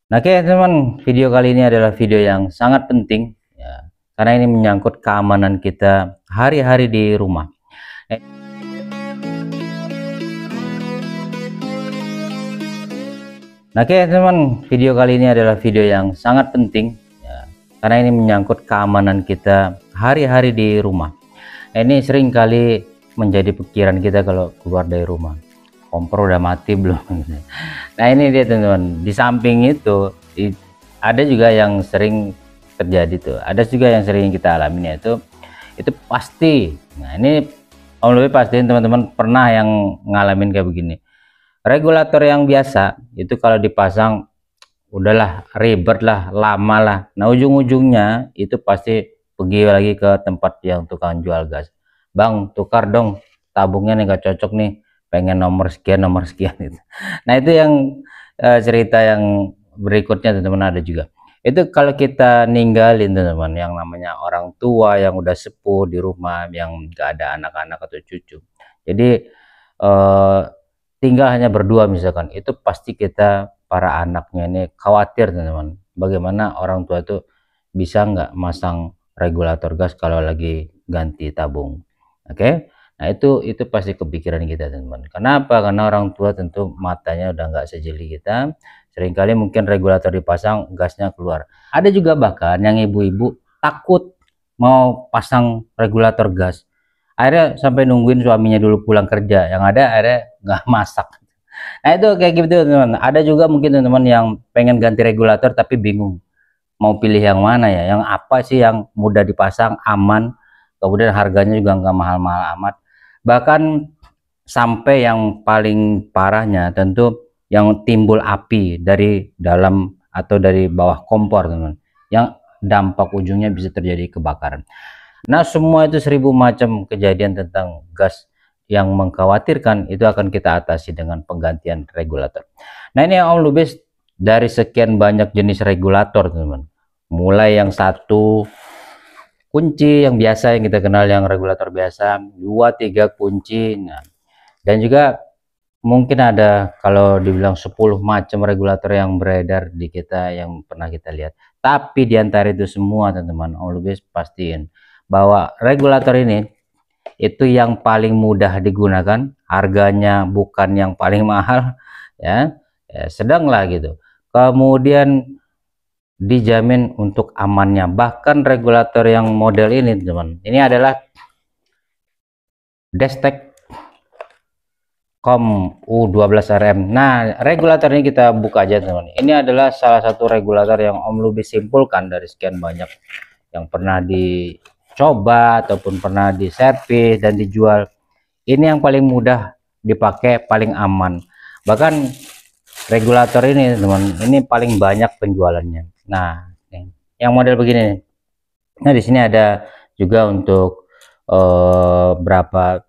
Nah, oke teman, video kali ini adalah video yang sangat penting ya, karena ini menyangkut keamanan kita hari-hari di rumah. Eh, Nah, oke teman, video kali ini adalah video yang sangat penting ya, karena ini menyangkut keamanan kita hari-hari di rumah. Ini sering kali menjadi pikiran kita kalau keluar dari rumah. Kompor udah mati belum? Nah, ini dia teman-teman. Di samping itu ada juga yang sering terjadi tuh. Ada juga yang sering kita alami, yaitu itu pasti. Nah, ini Om lebih pastiin teman-teman pernah yang ngalamin kayak begini. Regulator yang biasa itu kalau dipasang udahlah ribet lah, lama lah. Nah, ujung-ujungnya itu pasti pergi lagi ke tempat yang tukang jual gas. Bang, tukar dong tabungnya nih, gak cocok nih, pengen nomor sekian gitu. Nah, itu yang cerita yang berikutnya teman-teman, ada juga itu kalau kita ninggalin teman-teman yang namanya orang tua yang udah sepuh di rumah, yang gak ada anak-anak atau cucu, jadi tinggal hanya berdua misalkan, itu pasti kita para anaknya ini khawatir teman-teman, bagaimana orang tua itu bisa nggak masang regulator gas kalau lagi ganti tabung. Oke. Nah, itu pasti kepikiran kita teman-teman. Kenapa? Karena orang tua tentu matanya udah nggak sejeli kita, seringkali mungkin regulator dipasang gasnya keluar. Ada juga bahkan yang ibu-ibu takut mau pasang regulator gas, akhirnya sampai nungguin suaminya dulu pulang kerja, yang ada akhirnya nggak masak. Nah, itu kayak gitu teman-teman. Ada juga mungkin teman-teman yang pengen ganti regulator tapi bingung mau pilih yang mana ya, yang apa sih yang mudah dipasang, aman, kemudian harganya juga nggak mahal-mahal amat. Bahkan sampai yang paling parahnya tentu yang timbul api dari dalam atau dari bawah kompor teman-teman, yang dampak ujungnya bisa terjadi kebakaran. Nah, semua itu 1000 macam kejadian tentang gas yang mengkhawatirkan itu akan kita atasi dengan penggantian regulator. Nah, ini yang Om Lubis dari sekian banyak jenis regulator teman-teman, mulai yang satu kunci yang biasa yang kita kenal, yang regulator biasa, 2 3 kunci. Nah, dan juga mungkin ada kalau dibilang 10 macam regulator yang beredar di kita yang pernah kita lihat. Tapi diantara itu semua teman-teman, Om Lubis pastiin bahwa regulator ini itu yang paling mudah digunakan, harganya bukan yang paling mahal ya, sedang lah gitu. Kemudian dijamin untuk amannya. Bahkan regulator yang model ini teman, ini adalah Destech COM U12RM. Nah, regulator ini kita buka aja teman. Ini adalah salah satu regulator yang Om Lubis simpulkan dari sekian banyak yang pernah dicoba ataupun pernah diservis dan dijual. Ini yang paling mudah dipakai, paling aman. Bahkan regulator ini teman, ini paling banyak penjualannya. Nah, yang model begini. Nah, di sini ada juga untuk berapa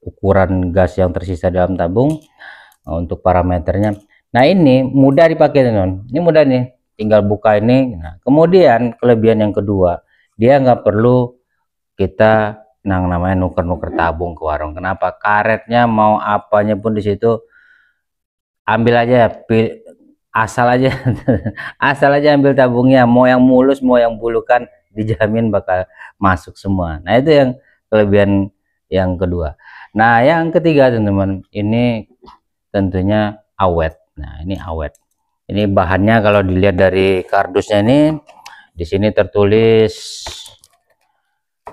ukuran gas yang tersisa dalam tabung, untuk parameternya. Nah, ini mudah dipakai teman. Ini mudah nih, tinggal buka ini. Nah, kemudian kelebihan yang kedua, dia nggak perlu kita namanya nuker-nuker tabung ke warung. Kenapa? Karetnya mau apanya pun di situ ambil aja, asal aja asal aja ambil tabungnya, mau yang mulus mau yang bulukan dijamin bakal masuk semua. Nah, itu yang kelebihan yang kedua. Nah, yang ketiga teman-teman, ini tentunya awet. Nah, ini awet. Ini bahannya kalau dilihat dari kardusnya ini, di sini tertulis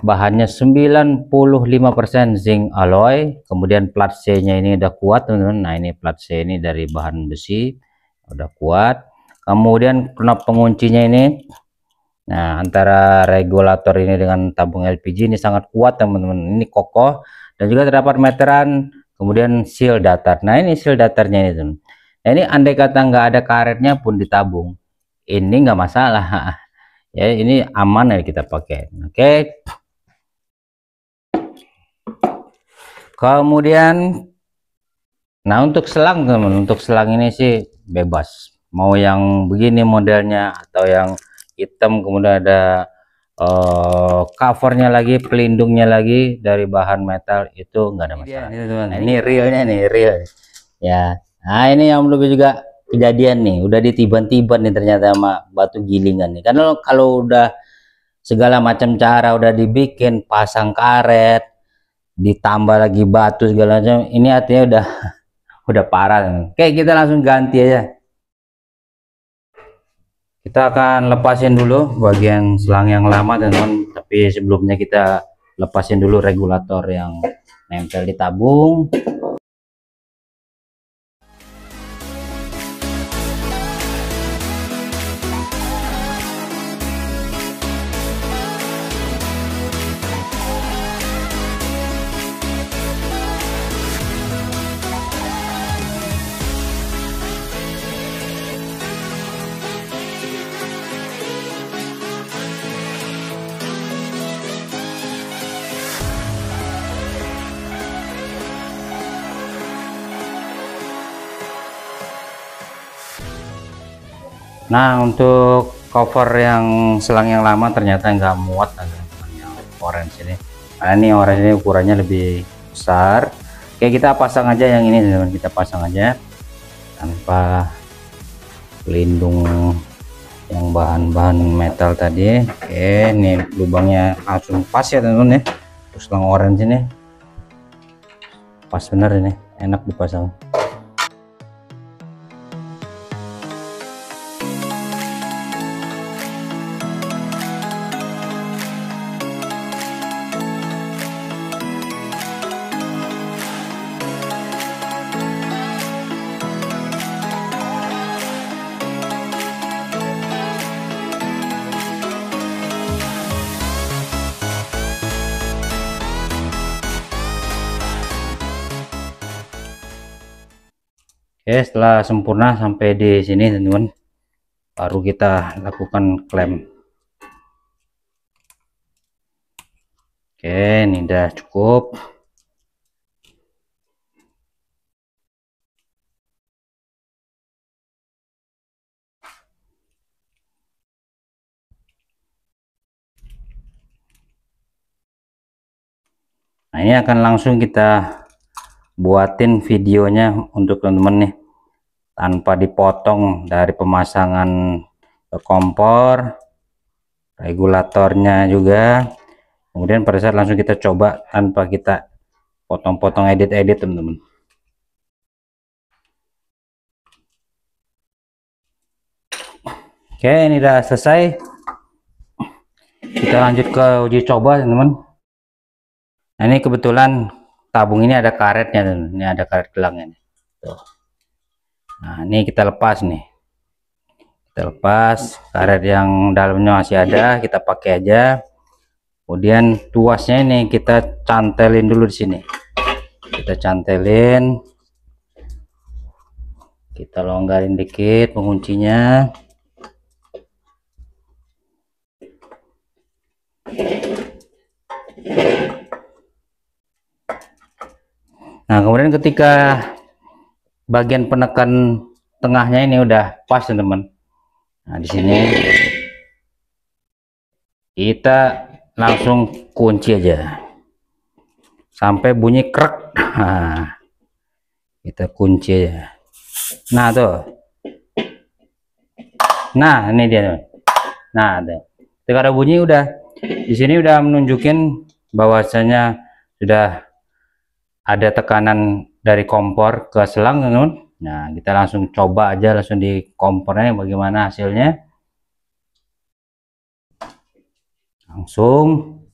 bahannya 95% zinc alloy, kemudian plat C-nya ini udah kuat teman-teman. Nah, ini plat C ini dari bahan besi, udah kuat. Kemudian knop penguncinya ini, nah, antara regulator ini dengan tabung LPG ini sangat kuat teman-teman, ini kokoh, dan juga terdapat meteran, kemudian seal datar. Nah, ini seal datarnya ini teman. Nah, ini andai kata nggak ada karetnya pun di tabung, ini nggak masalah ya, ini aman ya kita pakai. Oke. Kemudian, nah, untuk selang teman, untuk selang ini sih bebas, mau yang begini modelnya atau yang hitam, kemudian ada covernya lagi, pelindungnya lagi dari bahan metal, itu nggak ada masalah. Nah, ini realnya nih, real ya. Nah, ini yang lebih juga kejadian nih, udah ditiban-tiban nih ternyata sama batu gilingan nih. Karena kalau udah segala macam cara udah dibikin, pasang karet, ditambah lagi batu segala macam, ini artinya udah parah. Oke, kita langsung ganti aja. Kita akan lepasin dulu bagian selang yang lama teman-teman, tapi sebelumnya kita lepasin dulu regulator yang nempel di tabung. Nah, untuk cover yang selang yang lama ternyata nggak muat teman-teman, yang orange ini. Karena ini orange ini ukurannya lebih besar. Oke, kita pasang aja yang ini teman-teman, kita pasang aja tanpa pelindung yang bahan-bahan metal tadi. Oke, ini lubangnya langsung pas ya teman-teman ya. Terus selang orange ini pas bener, ini enak dipasang. Oke, setelah sempurna sampai di sini teman-teman, baru kita lakukan klem. Oke, ini udah cukup. Nah, ini akan langsung kita buatin videonya untuk teman-teman nih, tanpa dipotong dari pemasangan ke kompor, regulatornya juga. Kemudian pada saat langsung kita coba tanpa kita potong-potong edit-edit teman-teman. Oke, ini udah selesai. Kita lanjut ke uji coba teman-teman. Nah, ini kebetulan tabung ini ada karetnya teman-teman. Ini ada karet gelangnya. Tuh. Nah, ini kita lepas nih. Kita lepas karet yang dalamnya masih ada, kita pakai aja. Kemudian tuasnya ini kita cantelin dulu di sini. Kita cantelin. Kita longgarin dikit penguncinya. Nah, kemudian ketika bagian penekan tengahnya ini udah pas teman-teman. Nah, di sini kita langsung kunci aja sampai bunyi krek. Nah, kita kunci aja. Nah, tuh. Nah, ini dia teman. Nah, tuh. Ketika ada bunyi udah di sini udah menunjukin bahwasanya sudah ada tekanan dari kompor ke selang teman-teman. Nah, kita langsung coba aja langsung di kompornya bagaimana hasilnya. Langsung.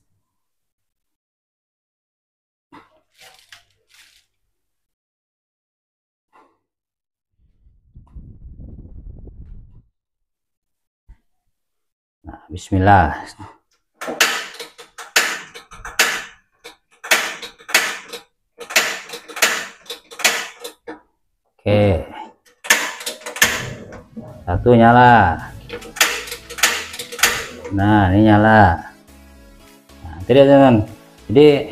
Nah, bismillah. Oke, satu nyala. Nah, ini nyala. Nah, tidak teman, jadi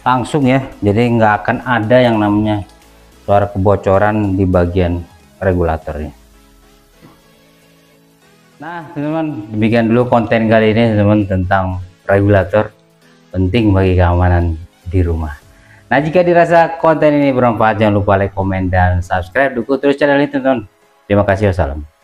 langsung ya, jadi nggak akan ada yang namanya suara kebocoran di bagian regulatornya. Nah teman-teman, demikian dulu konten kali ini teman-teman tentang regulator, penting bagi keamanan di rumah. Nah, jika dirasa konten ini bermanfaat, jangan lupa like, komen, dan subscribe. Dukung terus channel ini, teman-teman. Terima kasih. Wassalam.